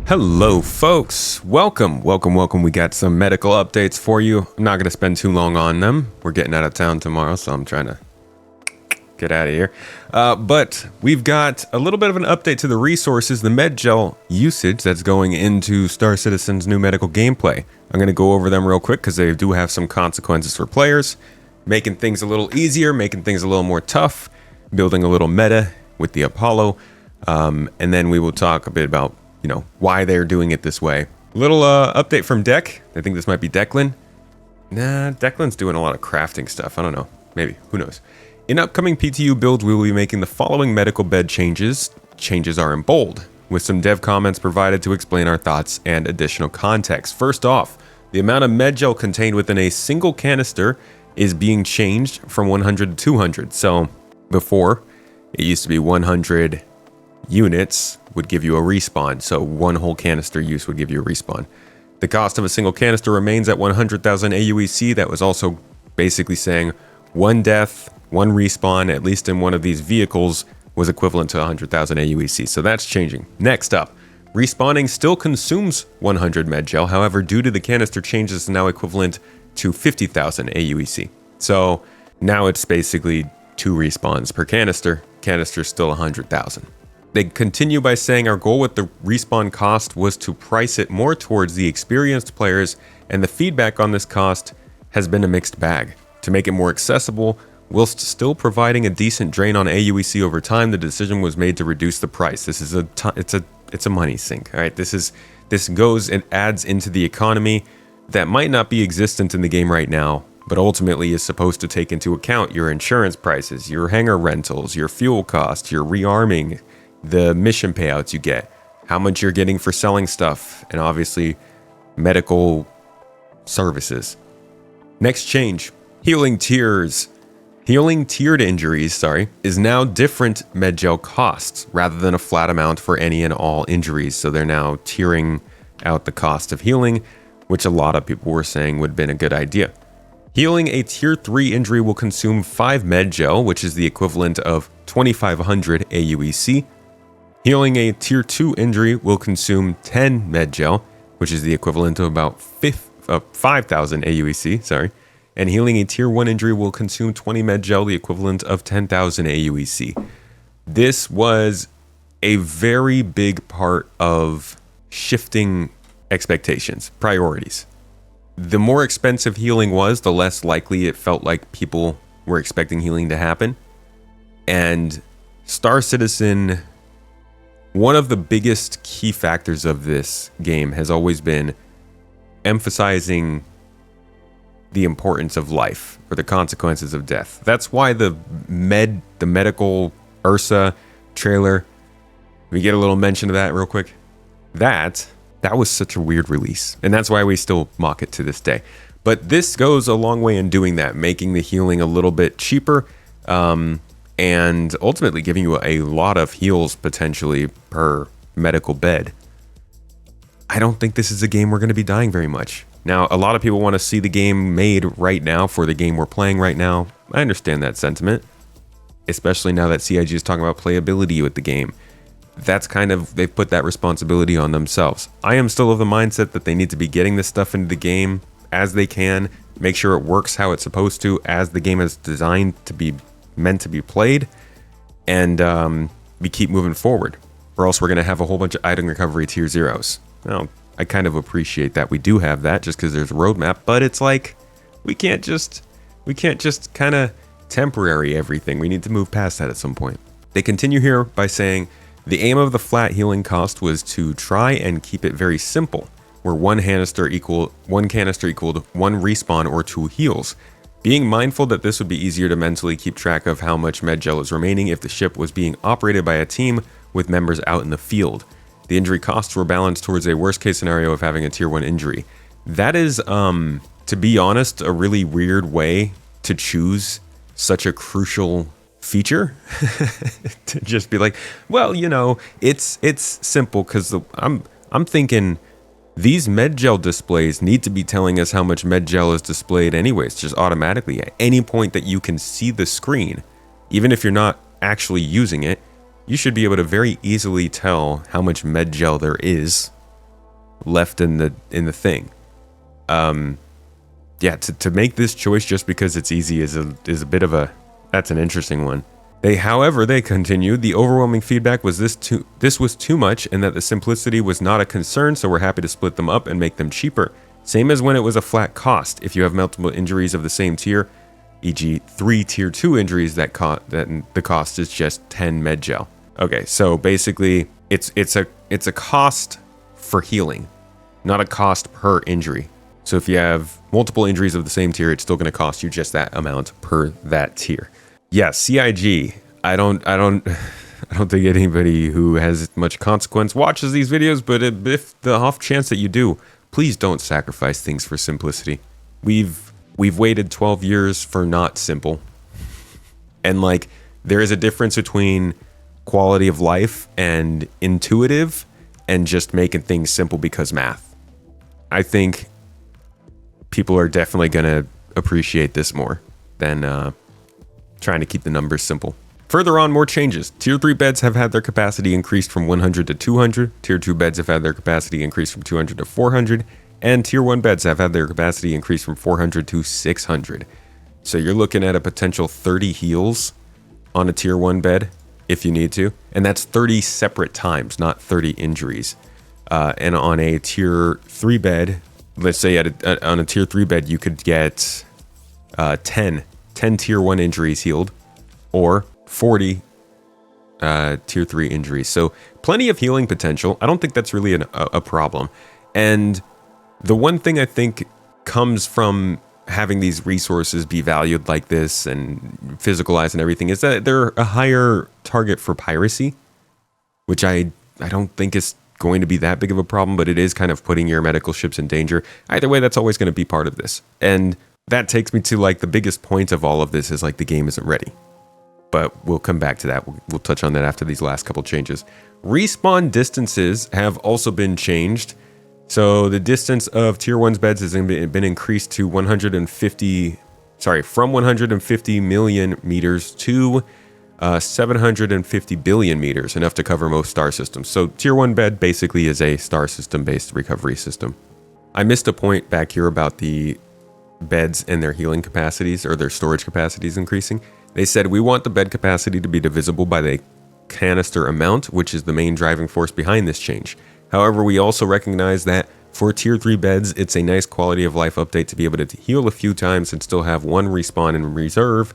Hello folks, welcome. We got some medical updates for you. I'm not going to spend too long on them. We're getting out of town tomorrow, so I'm trying to get out of here. But we've got a little bit of an update to the resources, the Medgel usage that's going into Star Citizen's new medical gameplay. I'm going to go over them real quick because they do have some consequences for players, making things a little easier, making things a little more tough, building a little meta with the Apollo, and then we will talk a bit about why they're doing it this way. Little update from Deck. I think this might be Declan. Nah, Declan's doing a lot of crafting stuff. I don't know. Maybe. Who knows? In upcoming PTU builds, we will be making the following medical bed changes. Changes are in bold, with some dev comments provided to explain our thoughts and additional context. First off, the amount of Medgel contained within a single canister is being changed from 100 to 200. So before, it used to be 100 units would give you a respawn, so one whole canister use would give you a respawn. The cost of a single canister remains at 100,000 AUEC. That was also basically saying one death, one respawn, at least in one of these vehicles, was equivalent to 100,000 AUEC, so that's changing. Next up, respawning still consumes 100 Medgel, however, due to the canister changes, is now equivalent to 50,000 AUEC. So now it's basically 2 respawns per canister. Canister's still 100,000. They continue by saying our goal with the respawn cost was to price it more towards the experienced players, and the feedback on this cost has been a mixed bag. To make it more accessible, whilst still providing a decent drain on AUEC over time, the decision was made to reduce the price. This is it's a money sink. All right, this goes and adds into the economy that might not be existent in the game right now, but ultimately is supposed to take into account your insurance prices, your hangar rentals, your fuel costs, your rearming, the mission payouts you get, how much you're getting for selling stuff, and obviously medical services. Next change, healing tiered injuries, is now different Medgel costs rather than a flat amount for any and all injuries. So they're now tiering out the cost of healing, which a lot of people were saying would have been a good idea. Healing a tier 3 injury will consume 5 Medgel, which is the equivalent of 2,500 AUEC. Healing a tier 2 injury will consume 10 Medgel, which is the equivalent of about 5,000 AUEC, and healing a tier 1 injury will consume 20 Medgel, the equivalent of 10,000 AUEC. This was a very big part of shifting expectations, priorities. The more expensive healing was, the less likely it felt like people were expecting healing to happen. And Star Citizen, one of the biggest key factors of this game has always been emphasizing the importance of life or the consequences of death. That's why the medical Ursa trailer, we get a little mention of that real quick. That was such a weird release, and that's why we still mock it to this day. But this goes a long way in doing that, making the healing a little bit cheaper, and ultimately giving you a lot of heals potentially per medical bed. I don't think this is a game we're going to be dying very much. Now, a lot of people want to see the game made right now for the game we're playing right now. I understand that sentiment, especially now that CIG is talking about playability with the game. That's they've put that responsibility on themselves. I am still of the mindset that they need to be getting this stuff into the game as they can, make sure it works how it's supposed to, as the game is designed to be meant to be played, and we keep moving forward, or else we're going to have a whole bunch of item recovery tier 0s. Now, I kind of appreciate that we do have that just because there's a roadmap, but it's like we can't just kind of temporary everything. We need to move past that at some point. They continue here by saying the aim of the flat healing cost was to try and keep it very simple, where one canister equaled 1 respawn or 2 heals. Being mindful that this would be easier to mentally keep track of how much Medgel is remaining if the ship was being operated by a team with members out in the field. The injury costs were balanced towards a worst case scenario of having a tier 1 injury. That is, to be honest, a really weird way to choose such a crucial feature. To just be like, well, it's simple, because I'm thinking these Medgel displays need to be telling us how much Medgel is displayed anyways, just automatically at any point that you can see the screen. Even if you're not actually using it, you should be able to very easily tell how much Medgel there is left in the thing. Yeah, to make this choice just because it's easy is a bit of a, that's an interesting one. However, they continued, the overwhelming feedback was this was too much and that the simplicity was not a concern, so we're happy to split them up and make them cheaper. Same as when it was a flat cost. If you have multiple injuries of the same tier, e.g. 3 tier 2 injuries, that the cost is just 10 Medgel. Okay, so basically it's a cost for healing, not a cost per injury. So if you have multiple injuries of the same tier, it's still going to cost you just that amount per that tier. Yeah, CIG. I don't think anybody who has much consequence watches these videos, but if the off chance that you do, please don't sacrifice things for simplicity. We've waited 12 years for not simple. And like, there is a difference between quality of life and intuitive and just making things simple because math. I think people are definitely going to appreciate this more than trying to keep the numbers simple. Further on, more changes. Tier 3 beds have had their capacity increased from 100 to 200. Tier 2 beds have had their capacity increased from 200 to 400. And Tier 1 beds have had their capacity increased from 400 to 600. So you're looking at a potential 30 heals on a Tier 1 bed if you need to. And that's 30 separate times, not 30 injuries. And on a Tier 3 bed, let's say on a Tier 3 bed, you could get 10 Tier 1 injuries healed, or 40 Tier 3 injuries. So plenty of healing potential. I don't think that's really a problem. And the one thing I think comes from having these resources be valued like this and physicalized and everything is that they're a higher target for piracy, which I don't think is going to be that big of a problem, but it is kind of putting your medical ships in danger. Either way, that's always going to be part of this. And that takes me to like the biggest point of all of this is like the game isn't ready. But we'll come back to that. We'll touch on that after these last couple changes. Respawn distances have also been changed. So the distance of Tier 1's beds has been increased to from 150 million meters to 750 billion meters, enough to cover most star systems. So Tier 1 bed basically is a star system based recovery system. I missed a point back here about the beds and their healing capacities or their storage capacities increasing. They said we want the bed capacity to be divisible by the canister amount, which is the main driving force behind this change. However, we also recognize that for Tier 3 beds, it's a nice quality of life update to be able to heal a few times and still have one respawn in reserve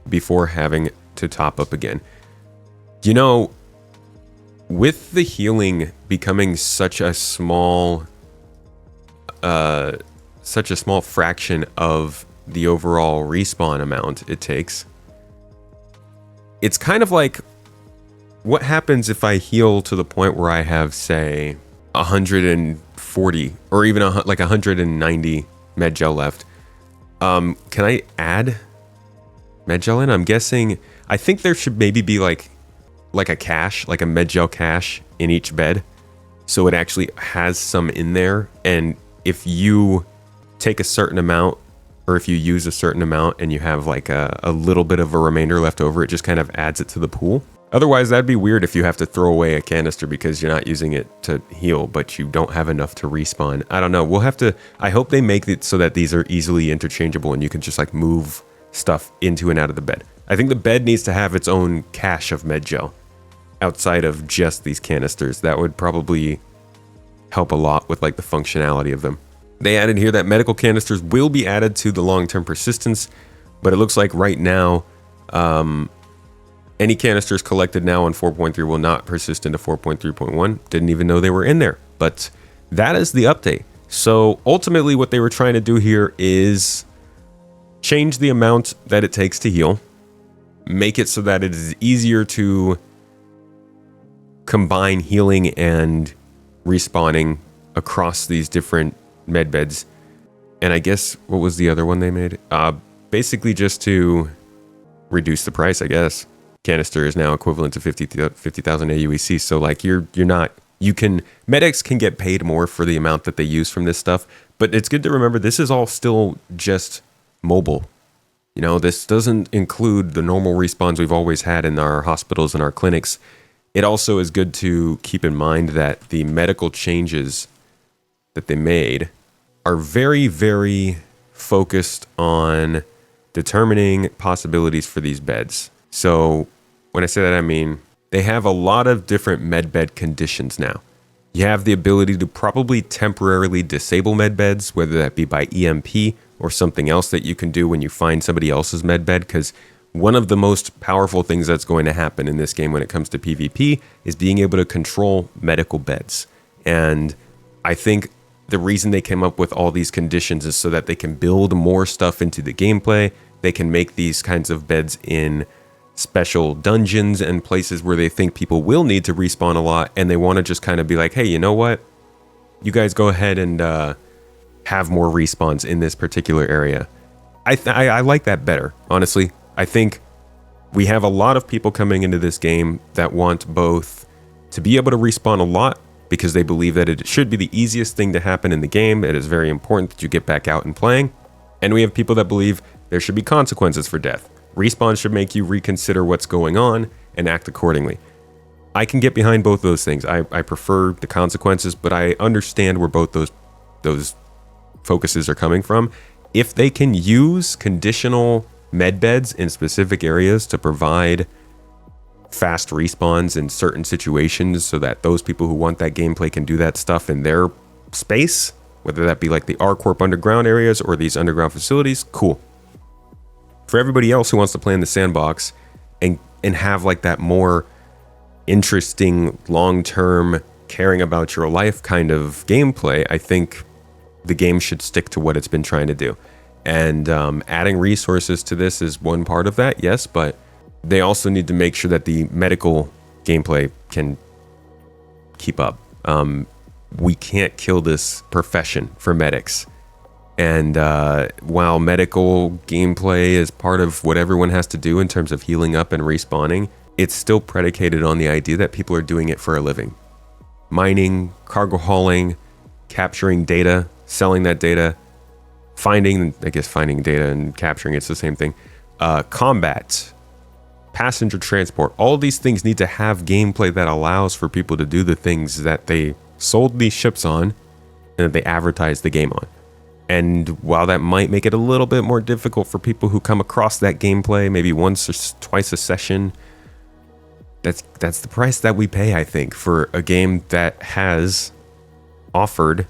before having to top up again. You know, with the healing becoming such a small fraction of the overall respawn amount it takes, it's kind of like, what happens if I heal to the point where I have, say, 140 or even like 190 Medgel left? Can I add Medgel in? I'm guessing, I think there should maybe be like a cache, like a Medgel cache in each bed. So it actually has some in there. And if you take a certain amount, or if you use a certain amount and you have like a little bit of a remainder left over, it just kind of adds it to the pool. Otherwise, that'd be weird if you have to throw away a canister because you're not using it to heal, but you don't have enough to respawn. I don't know. We'll have to, I hope they make it so that these are easily interchangeable and you can just like move stuff into and out of the bed. I think the bed needs to have its own cache of Medgel outside of just these canisters. That would probably help a lot with like the functionality of them. They added here that medical canisters will be added to the long-term persistence, but it looks like right now, any canisters collected now on 4.3 will not persist into 4.3.1. Didn't even know they were in there, but that is the update. So ultimately what they were trying to do here is change the amount that it takes to heal, make it so that it is easier to combine healing and respawning across these different med beds. And I guess, what was the other one they made? Basically just to reduce the price, I guess. Canister is now equivalent to 50,000 AUEC. So like medics can get paid more for the amount that they use from this stuff. But it's good to remember this is all still just mobile. You know, this doesn't include the normal respawns we've always had in our hospitals and our clinics. It also is good to keep in mind that the medical changes that they made are very, very focused on determining possibilities for these beds. So when I say that, I mean they have a lot of different MedBed conditions now. You have the ability to probably temporarily disable MedBeds, whether that be by EMP or something else that you can do when you find somebody else's MedBed, because one of the most powerful things that's going to happen in this game when it comes to PvP is being able to control medical beds. And I think the reason they came up with all these conditions is so that they can build more stuff into the gameplay. They can make these kinds of beds in special dungeons and places where they think people will need to respawn a lot, and they want to just kind of be like, hey, you know what? You guys go ahead and have more respawns in this particular area. I like that better, honestly. I think we have a lot of people coming into this game that want both to be able to respawn a lot because they believe that it should be the easiest thing to happen in the game. It is very important that you get back out and playing. And we have people that believe there should be consequences for death. Respawn should make you reconsider what's going on and act accordingly. I can get behind both those things. I prefer the consequences, but I understand where both those focuses are coming from. If they can use conditional MedBeds in specific areas to provide fast respawns in certain situations so that those people who want that gameplay can do that stuff in their space, whether that be like the R-Corp underground areas or these underground facilities, cool. For everybody else who wants to play in the sandbox and have like that more interesting, long-term, caring about your life kind of gameplay, I think the game should stick to what it's been trying to do. And adding resources to this is one part of that, yes, but they also need to make sure that the medical gameplay can keep up. We can't kill this profession for medics. And while medical gameplay is part of what everyone has to do in terms of healing up and respawning, it's still predicated on the idea that people are doing it for a living. Mining, cargo hauling, capturing data, selling that data, finding data and capturing it's the same thing. Combat, passenger transport, all these things need to have gameplay that allows for people to do the things that they sold these ships on and that they advertised the game on. And while that might make it a little bit more difficult for people who come across that gameplay maybe once or twice a session, that's the price that we pay, I think, for a game that has offered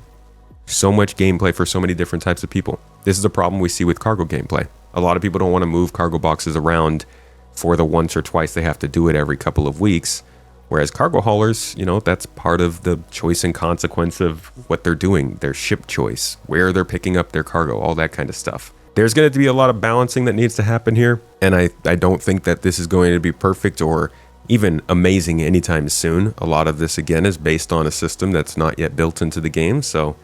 so much gameplay for so many different types of people. This is a problem we see with cargo gameplay. A lot of people don't want to move cargo boxes around for the once or twice they have to do it every couple of weeks. Whereas cargo haulers, that's part of the choice and consequence of what they're doing, their ship choice, where they're picking up their cargo, all that kind of stuff. There's going to be a lot of balancing that needs to happen here, and I don't think that this is going to be perfect or even amazing anytime soon. A lot of this, again, is based on a system that's not yet built into the game, so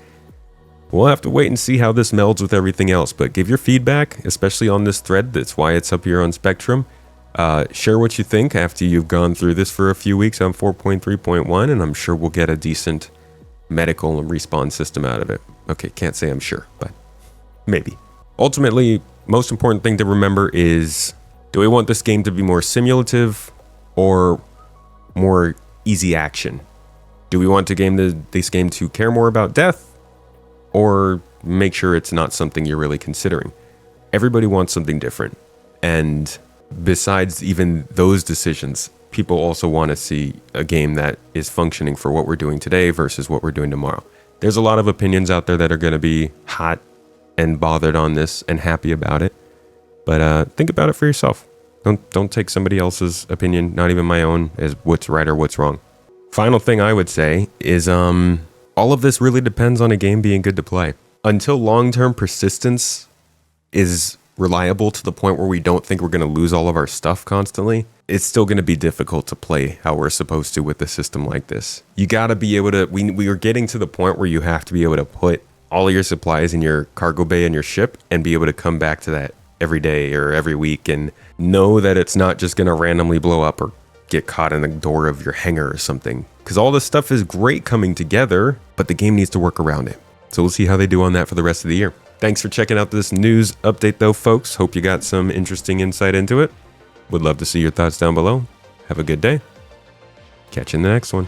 we'll have to wait and see how this melds with everything else. But give your feedback, especially on this thread. That's why it's up here on Spectrum. Share what you think after you've gone through this for a few weeks on 4.3.1, and I'm sure we'll get a decent medical and respawn system out of it. Okay, can't say I'm sure, but maybe. Ultimately, most important thing to remember is, do we want this game to be more simulative or more easy action? Do we want this game to care more about death or make sure it's not something you're really considering? Everybody wants something different, and besides even those decisions, people also want to see a game that is functioning for what we're doing today versus what we're doing tomorrow. There's a lot of opinions out there that are going to be hot and bothered on this and happy about it. But think about it for yourself. Don't take somebody else's opinion, not even my own, as what's right or what's wrong. Final thing I would say is all of this really depends on a game being good to play. Until long-term persistence is reliable to the point where we don't think we're going to lose all of our stuff constantly, it's still going to be difficult to play how we're supposed to with a system like this. You got to be able to, we are getting to the point where you have to be able to put all of your supplies in your cargo bay in your ship and be able to come back to that every day or every week and know that it's not just going to randomly blow up or get caught in the door of your hangar or something. Because all this stuff is great coming together, but the game needs to work around it. So we'll see how they do on that for the rest of the year. Thanks for checking out this news update though, folks. Hope you got some interesting insight into it. Would love to see your thoughts down below. Have a good day. Catch you in the next one.